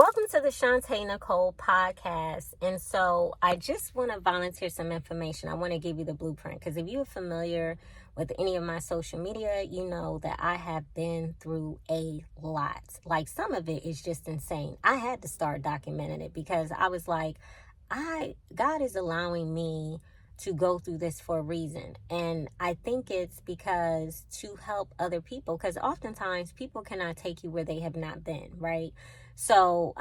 Welcome to the Shantae Nicole podcast. And so I just want to volunteer some information. I want to give you the blueprint because if you're familiar with any of my social media, you know that I have been through a lot. Like some of it is just insane. I had to start documenting it because I was like, God is allowing me to go through this for a reason. And I think it's because to help other people, because oftentimes people cannot take you where they have not been, right? So,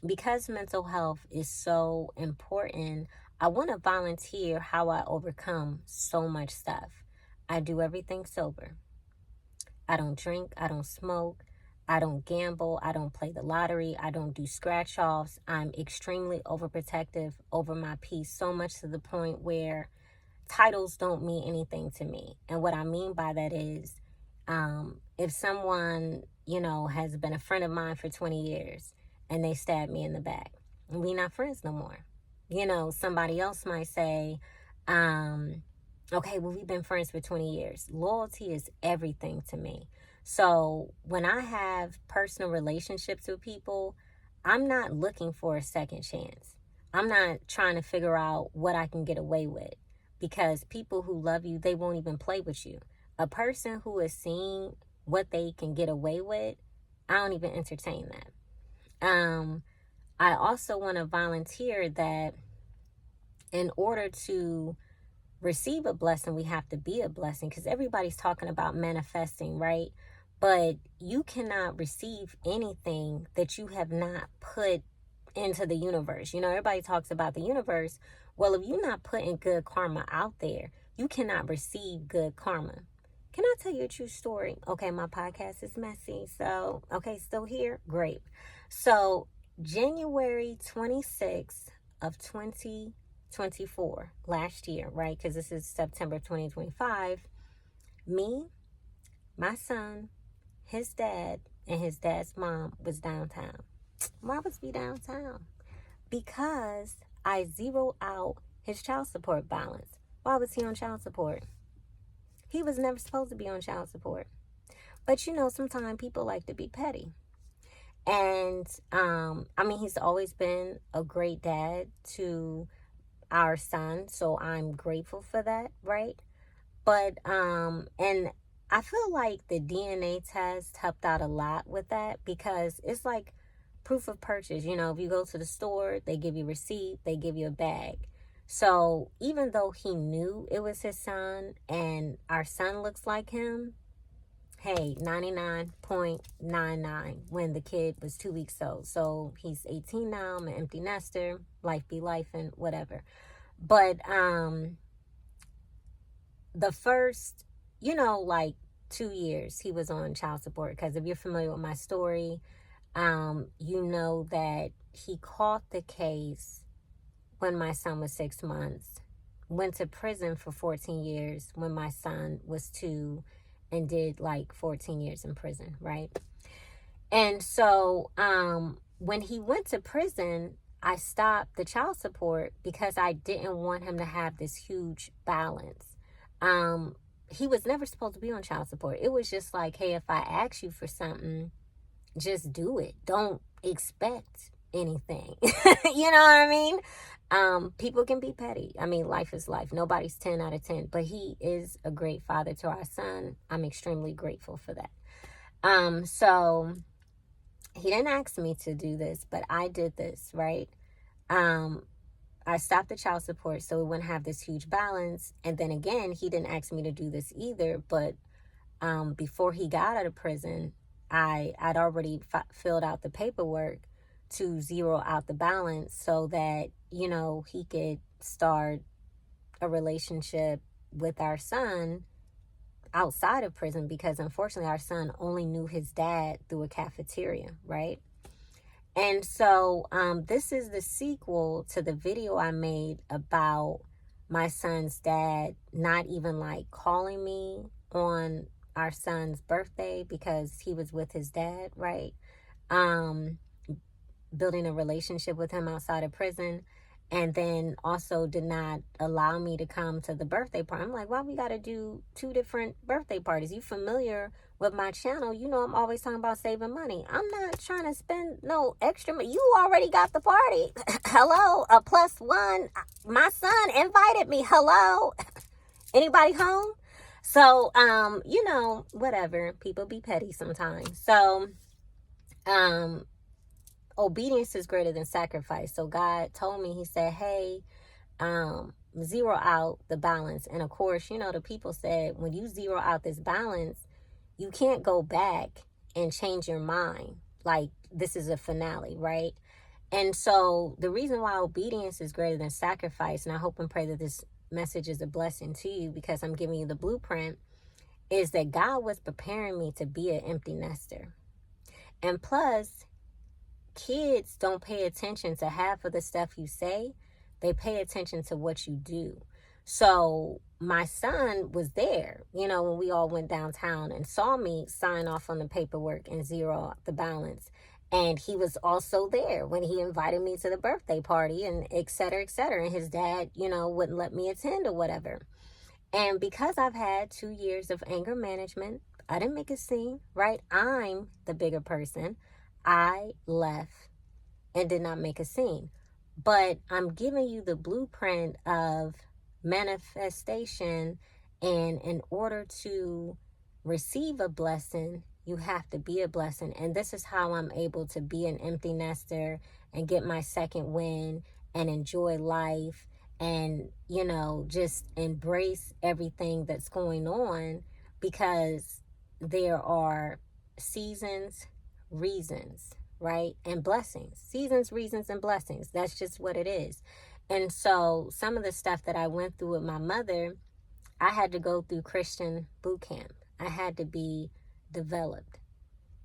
because mental health is so important, I want to volunteer how I overcome so much stuff. I do everything sober. I don't drink, I don't smoke, I don't gamble, I don't play the lottery, I don't do scratch offs. I'm extremely overprotective over my peace, so much to the point where titles don't mean anything to me. And what I mean by that is, if someone, has been a friend of mine for 20 years and they stab me in the back, we not friends no more. Somebody else might say, okay, well, we've been friends for 20 years. Loyalty is everything to me. So when I have personal relationships with people, I'm not looking for a second chance. I'm not trying to figure out what I can get away with, because people who love you, they won't even play with you. A person who is seeing what they can get away with, I don't even entertain that. I also want to volunteer that in order to receive a blessing, we have to be a blessing, because everybody's talking about manifesting, right? But you cannot receive anything that you have not put into the universe. Everybody talks about the universe. Well, if you're not putting good karma out there, you cannot receive good karma. Can I tell you a true story? Okay, my podcast is messy. So, okay, still here? Great. So, January 26th of 2024, last year, right? Because this is September 2025. Me, my son, his dad, and his dad's mom was downtown. Why was we downtown? Because I zeroed out his child support balance. Why was he on child support? He was never supposed to be on child support. But sometimes people like to be petty. And he's always been a great dad to our son, so I'm grateful for that, right? But and I feel like the DNA test helped out a lot with that, because it's like proof of purchase. If you go to the store, they give you a receipt, they give you a bag. So even though he knew it was his son and our son looks like him, hey, 99.99 when the kid was 2 weeks old. So he's 18 now. I'm an empty nester. Life be life and whatever. But the first, 2 years he was on child support, because if you're familiar with my story, you know that he caught the case when my son was 6 months, went to prison for 14 years when my son was 2, and did like 14 years in prison, right? And so when he went to prison, I stopped the child support because I didn't want him to have this huge balance. He was never supposed to be on child support. It was just like, hey, if I ask you for something, just do it. Don't expect anything. You know what I mean? People can be petty. Life is life. Nobody's 10 out of 10, but he is a great father to our son. I'm extremely grateful for that. So he didn't ask me to do this, but I did this, right? I stopped the child support so it wouldn't have this huge balance. And then again, he didn't ask me to do this either, but before he got out of prison, I'd already filled out the paperwork to zero out the balance so that, he could start a relationship with our son outside of prison, because unfortunately our son only knew his dad through a cafeteria, right? And so this is the sequel to the video I made about my son's dad not even like calling me on our son's birthday because he was with his dad, right? Building a relationship with him outside of prison. and then also did not allow me to come to the birthday party. I'm like, why we got to do 2 different birthday parties? You familiar with my channel? You know I'm always talking about saving money. I'm not trying to spend no extra money. You already got the party. Hello, a +1. My son invited me. Hello. Anybody home? So, whatever. People be petty sometimes. So, obedience is greater than sacrifice. So God told me, he said, hey, zero out the balance. And of course, the people said, when you zero out this balance, you can't go back and change your mind. Like, this is a finale, right? And so the reason why obedience is greater than sacrifice, and I hope and pray that this message is a blessing to you because I'm giving you the blueprint, is that God was preparing me to be an empty nester. And plus, kids don't pay attention to half of the stuff you say. They pay attention to what you do. So my son was there, when we all went downtown and saw me sign off on the paperwork and zero out the balance. And he was also there when he invited me to the birthday party and et cetera, et cetera. And his dad, wouldn't let me attend or whatever. And because I've had 2 years of anger management, I didn't make a scene, right? I'm the bigger person. I left and did not make a scene. But I'm giving you the blueprint of manifestation. And in order to receive a blessing, you have to be a blessing. And this is how I'm able to be an empty nester and get my second win and enjoy life and, just embrace everything that's going on, because there are seasons, reasons, right? And blessings. Seasons, reasons, and blessings. That's just what it is. And so some of the stuff that I went through with my mother, I had to go through Christian boot camp. I had to be developed.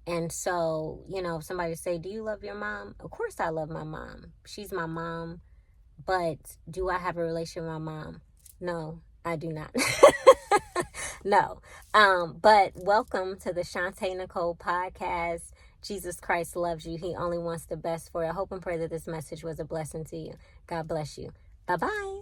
And so, if somebody say, do you love your mom? Of course I love my mom. She's my mom. But do I have a relationship with my mom? No, I do not. No. But welcome to the Shantae Nicole podcast. Jesus Christ loves you. He only wants the best for you. I hope and pray that this message was a blessing to you. God bless you. Bye-bye.